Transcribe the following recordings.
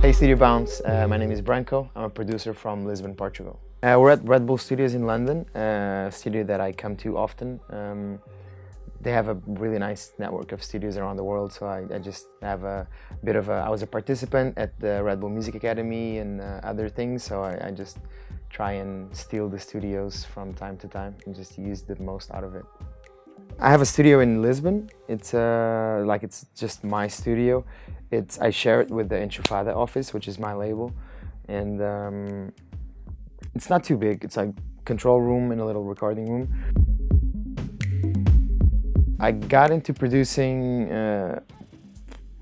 Hey Studio Bounce, my name is Branko. I'm a producer from Lisbon, Portugal. We're at Redbull Studios in London, a studio that I come to often. They have a really nice network of studios around the world, so I just have a bit of a... I was a participant at the Redbull Music Academy and other things, so I just try and steal the studios from time to time and just use the most out of it. I have a studio in Lisbon. It's just my studio. I share it with the Enchufada office, which is my label, and it's not too big. It's like control room and a little recording room. I got into producing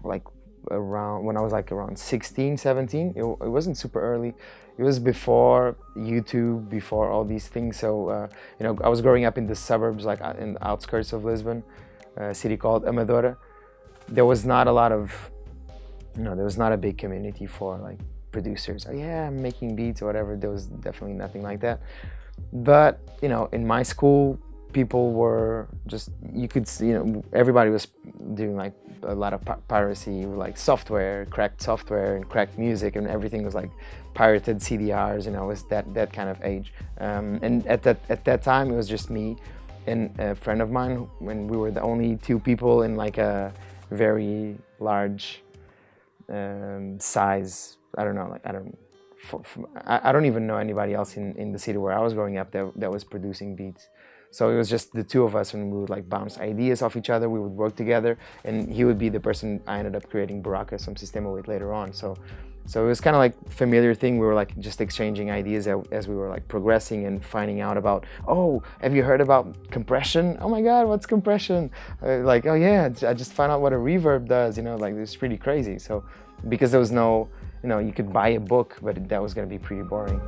like around when I was like around 16, 17. It wasn't super early. It was before YouTube, before all these things. So you know, I was growing up in the suburbs, like in the outskirts of Lisbon, a city called Amadora. There was not a lot of, you know, there was not a big community for like producers. Oh yeah, I'm making beats or whatever. There was definitely nothing like that. But you know, in my school, people were just, you could see, you know, everybody was doing like a lot of piracy, like software, cracked software and cracked music, and everything was like pirated CDRs, you know, it was that kind of age. And at that time, it was just me and a friend of mine, when we were the only two people in like a very large size. I don't know, like I don't even know anybody else in the city where I was growing up that was producing beats. So it was just the two of us, and we would like bounce ideas off each other. We would work together, and he would be the person I ended up creating Baraka, some Sistema with later on. So it was kind of like a familiar thing. We were like just exchanging ideas as we were like progressing and finding out about, oh, have you heard about compression? Oh my God, what's compression? Like, oh yeah, I just found out what a reverb does, you know, like it's pretty crazy. So because there was no, you know, you could buy a book, but that was gonna be pretty boring.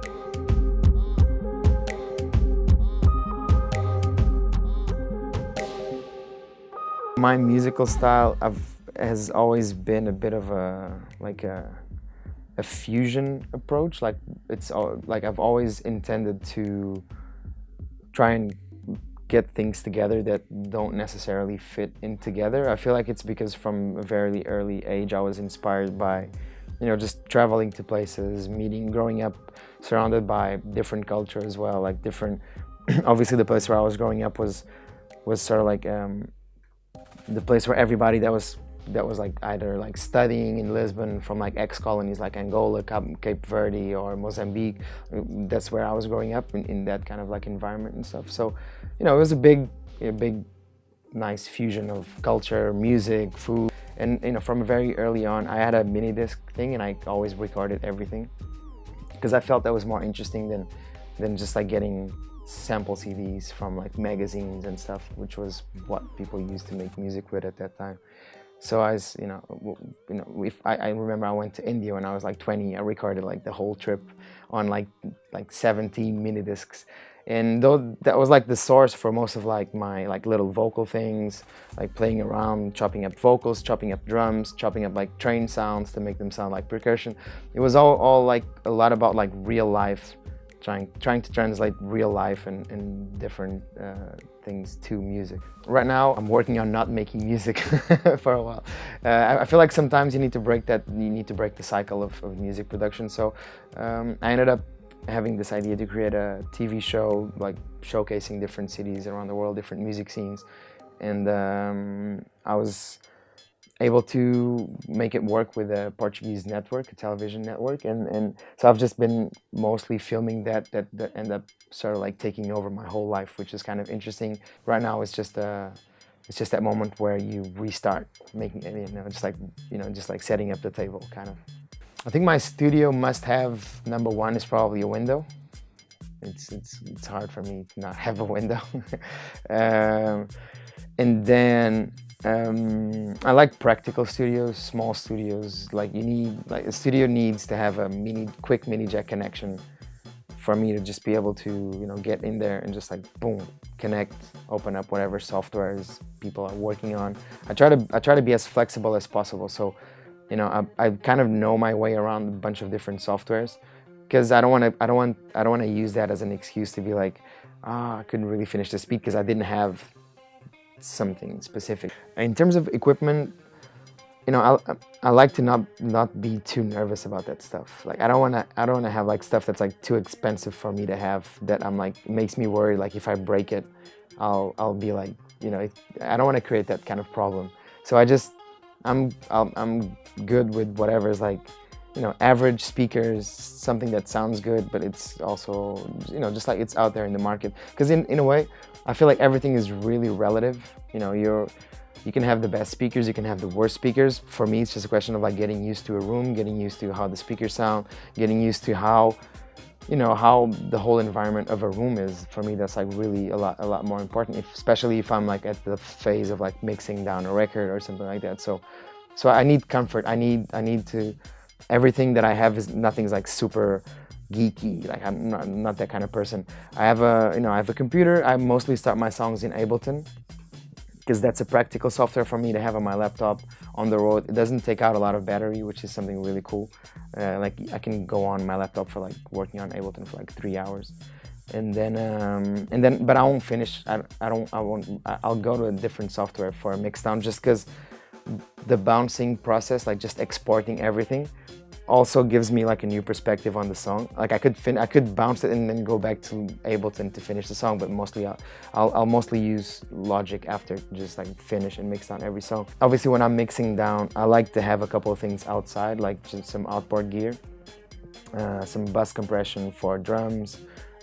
My musical style has always been a bit of a fusion approach. Like I've always intended to try and get things together that don't necessarily fit in together. I feel like it's because from a very early age I was inspired by, you know, just traveling to places, growing up surrounded by different culture as well, like different. Obviously, the place where I was growing up was sort of like the place where everybody that was like either like studying in Lisbon from like ex-colonies like Angola, Cape Verde or Mozambique. That's where I was growing up in that kind of like environment and stuff. So, you know, it was a big nice fusion of culture, music, food. And you know, from very early on, I had a mini disc thing and I always recorded everything because I felt that was more interesting than just like getting sample CDs from like magazines and stuff, which was what people used to make music with at that time. So I was, you know, if I remember I went to India when I was like 20. I recorded like the whole trip on like 17 mini discs, and though that was like the source for most of like my like little vocal things, like playing around, chopping up vocals, chopping up drums, chopping up like train sounds to make them sound like percussion. It was all like a lot about like real life. Trying to translate real life and different things to music. Right now, I'm working on not making music for a while. I feel like sometimes you need to break the cycle of music production. So I ended up having this idea to create a TV show, like showcasing different cities around the world, different music scenes, and I was able to make it work with a Portuguese network, a television network, and so I've just been mostly filming that end up sort of like taking over my whole life, which is kind of interesting. Right now it's just that moment where you restart making, you know, just like setting up the table kind of. I think my studio must have, number one is probably a window. It's hard for me to not have a window. And then I like practical studios, small studios. Like a studio needs to have a quick mini jack connection for me to just be able to, you know, get in there and just like boom, connect, open up whatever softwares people are working on. I try to be as flexible as possible. So, you know, I kind of know my way around a bunch of different softwares, because I don't want to use that as an excuse to be like, I couldn't really finish this beat because I didn't have something specific. In terms of equipment, you know, I like to not be too nervous about that stuff. Like I don't wanna have like stuff that's like too expensive for me to have, that I'm like, makes me worry like if I break it, I'll be like, you know, I don't want to create that kind of problem. So I'm good with whatever is like, you know, average speakers, something that sounds good, but it's also, you know, just like it's out there in the market. Because in a way, I feel like everything is really relative. You know, you can have the best speakers, you can have the worst speakers. For me, it's just a question of like getting used to a room, getting used to how the speakers sound, getting used to how, you know, how the whole environment of a room is. For me, that's like really a lot more important, especially if I'm like at the phase of like mixing down a record or something like that. So I need comfort. I need to, everything that I have is, nothing's like super geeky. Like I'm not that kind of person. I have a, you know, I have a computer. I mostly start my songs in Ableton, because that's a practical software for me to have on my laptop on the road. It doesn't take out a lot of battery, which is something really cool. Like I can go on my laptop for like working on Ableton for like 3 hours, and then but I won't finish. I'll go to a different software for a mixdown, just because the bouncing process, like just exporting everything, also gives me like a new perspective on the song. Like I could bounce it and then go back to Ableton to finish the song, but mostly I'll mostly use Logic after, just like finish and mix down every song. Obviously, when I'm mixing down, I like to have a couple of things outside, like just some outboard gear, some bus compression for drums.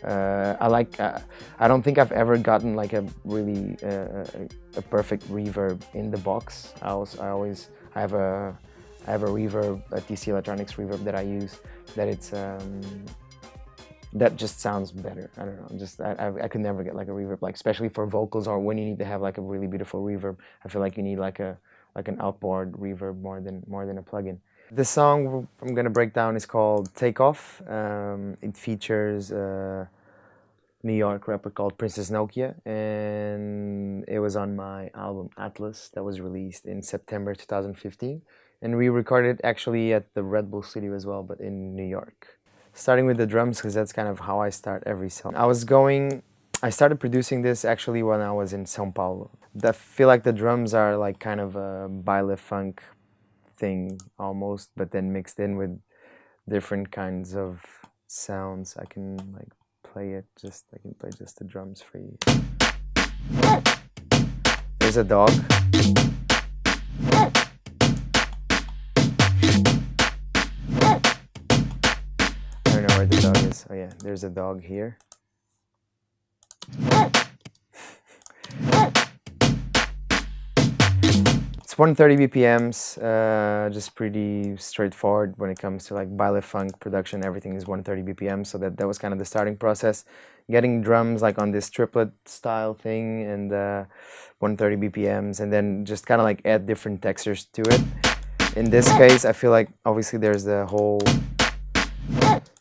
I don't think I've ever gotten like a really a perfect reverb in the box. I have a reverb, a TC Electronics reverb that I use, that it's that just sounds better. I don't know, just I could never get like a reverb, like especially for vocals, or when you need to have like a really beautiful reverb. I feel like you need like an outboard reverb more than a plugin. The song I'm gonna break down is called Takeoff. It features a New York rapper called Princess Nokia, and it was on my album Atlas that was released in September 2015. And we recorded actually at the Redbull studio as well, but in New York. Starting with the drums, because that's kind of how I start every song. I started producing this actually when I was in São Paulo. I feel like the drums are like kind of a baile funk thing almost, but then mixed in with different kinds of sounds. I can play just the drums for you. There's a dog. I don't know where the dog is. Oh yeah, there's a dog here. It's 130 BPMs, just pretty straightforward when it comes to like baile funk production. Everything is 130 BPM, so that was kind of the starting process. Getting drums like on this triplet style thing, and 130 BPMs, and then just kind of like add different textures to it. In this case, I feel like obviously there's the whole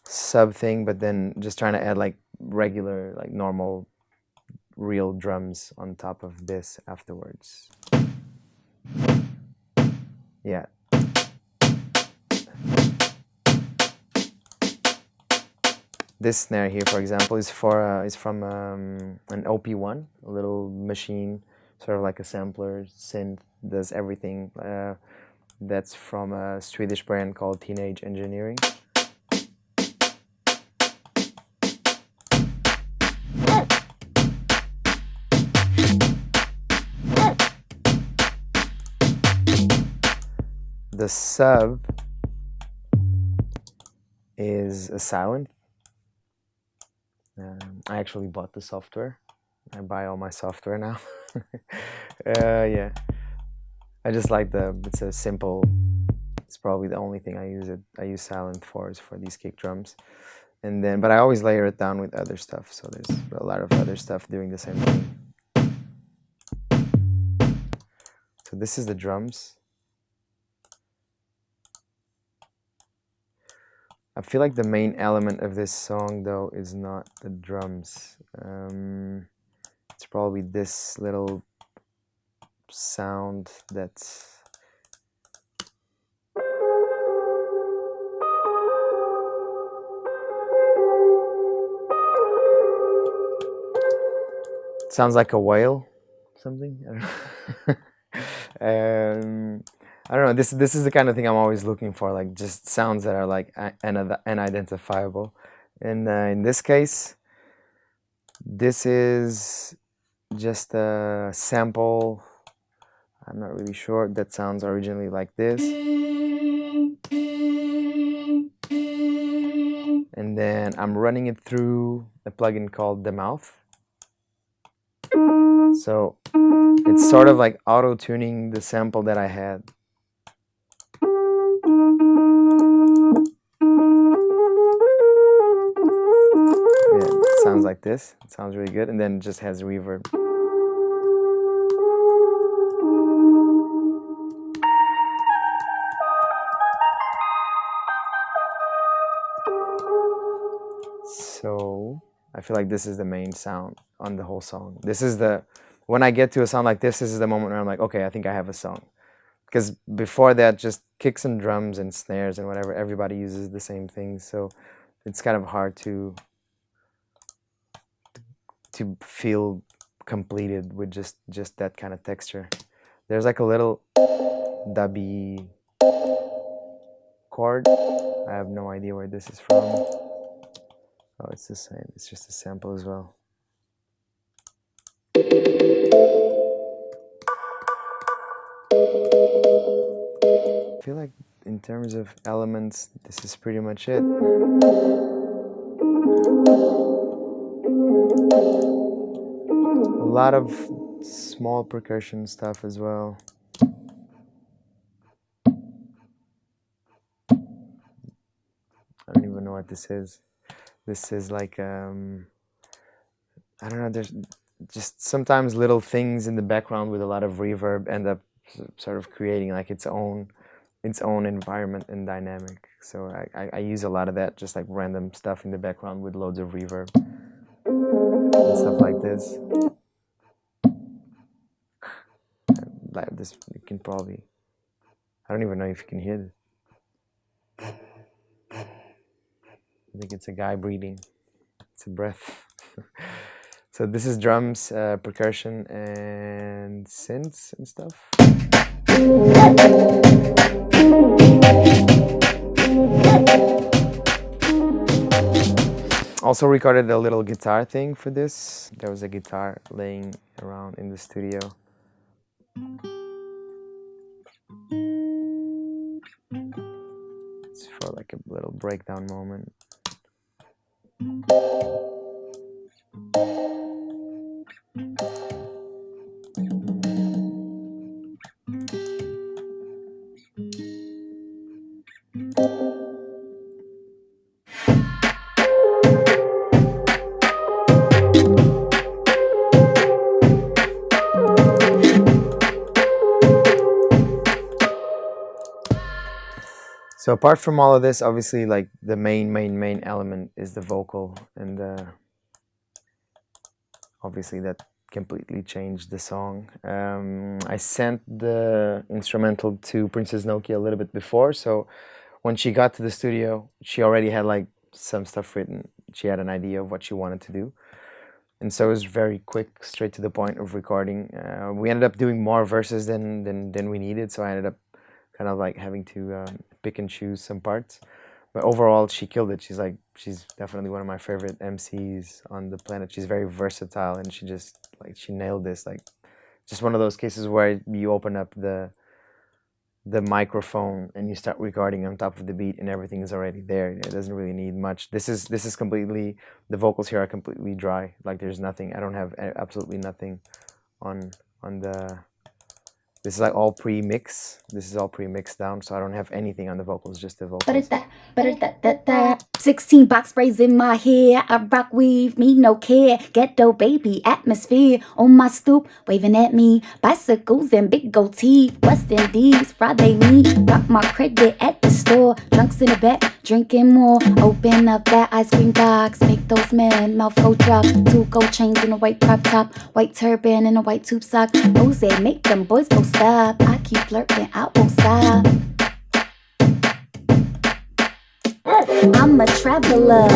sub thing, but then just trying to add like regular, like normal, real drums on top of this afterwards. Yeah. This snare here, for example, is from an OP1, a little machine, sort of like a sampler, synth, does everything. That's from a Swedish brand called Teenage Engineering. The sub is a silent. I actually bought the software. I buy all my software now. Yeah. I just like it's a simple, it's probably the only thing I use silent for, is for these kick drums. And then, but I always layer it down with other stuff, so there's a lot of other stuff doing the same thing. So this is the drums. I feel like the main element of this song, though, is not the drums. It's probably this little sound that's... It sounds like a whale, something. I don't know. I don't know. This is the kind of thing I'm always looking for, like just sounds that are like unidentifiable. And in this case, this is just a sample. I'm not really sure. That sounds originally like this. And then I'm running it through a plugin called The Mouth. So it's sort of like auto-tuning the sample that I had. Yeah, it sounds like this. It sounds really good. And then it just has reverb. So I feel like this is the main sound on the whole song. This is the, when I get to a sound like this is the moment where I'm like, okay, I think I have a song. Because before that, just kicks and drums and snares and whatever, everybody uses the same things. So it's kind of hard to feel completed with just that kind of texture. There's like a little dubby chord. I have no idea where this is from. Oh, it's the same. It's just a sample as well. I feel like in terms of elements, this is pretty much it. A lot of small percussion stuff as well. I don't even know what this is. This is like, I don't know, there's just sometimes little things in the background with a lot of reverb end up sort of creating like its own environment and dynamic. So I use a lot of that, just like random stuff in the background with loads of reverb and stuff like this. Like this, you can probably, I don't even know if you can hear this. I think it's a guy breathing. It's a breath. So this is drums, percussion, and synths and stuff. Also recorded a little guitar thing for this. There was a guitar laying around in the studio. It's for like a little breakdown moment. So apart from all of this, obviously, like the main element is the vocal, and obviously that completely changed the song. I sent the instrumental to Princess Nokia a little bit before, so when she got to the studio, she already had like some stuff written. She had an idea of what she wanted to do, and so it was very quick, straight to the point of recording. We ended up doing more verses than we needed, so I ended up kind of like having to pick and choose some parts, but overall she killed it. She's definitely one of my favorite MCs on the planet. She's very versatile, and she nailed this. Like, just one of those cases where you open up the microphone and you start recording on top of the beat, and everything is already there. It doesn't really need much. This is completely, the vocals here are completely dry. Like, there's nothing. I don't have absolutely nothing on the. This is like all pre-mix. This is all pre-mixed down, so I don't have anything on the vocals, just the vocals. 16 box sprays in my hair. I rock weave, me no care. Ghetto baby atmosphere on my stoop, waving at me. Bicycles and big gold teeth. West Indies, Friday meat. Rock my credit at the store. Drunks in the back, drinking more. Open up that ice cream box. Make those men mouth go drop. 2 gold chains in a white crop top. White turban and a white tube sock. Jose, make them boys go stop. I keep flirting, I won't stop. I'm a traveler,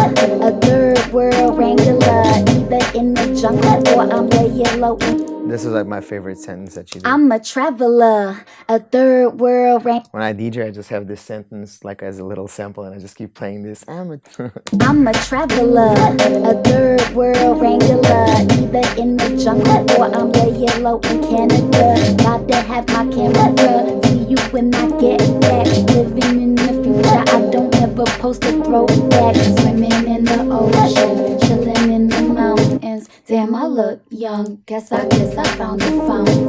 a third world wrangler. Either in the jungle or I'm laying low. This is like my favorite sentence that you did. I'm a traveler, a third world rank. When I DJ, I just have this sentence like as a little sample, and I just keep playing this. I'm a traveler, a third world wrangler, either in the jungle or I'm laying low in Canada. Got to have my camera, see you when I get back. Living in the future, I don't ever post a throwback. Swimming in the ocean, chilling in the mountains. Damn, I look young, guess I found the fountain.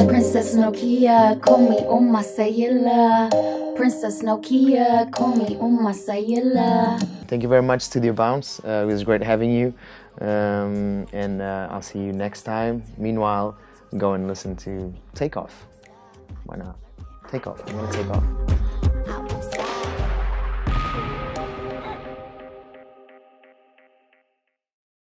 Princess Nokia, call me on my cellular. Princess Nokia, call me on my cellular. Thank you very much, Studio Bounce. It was great having you. And I'll see you next time. Meanwhile, go and listen to Takeoff. Why not? Takeoff. I'm gonna take off.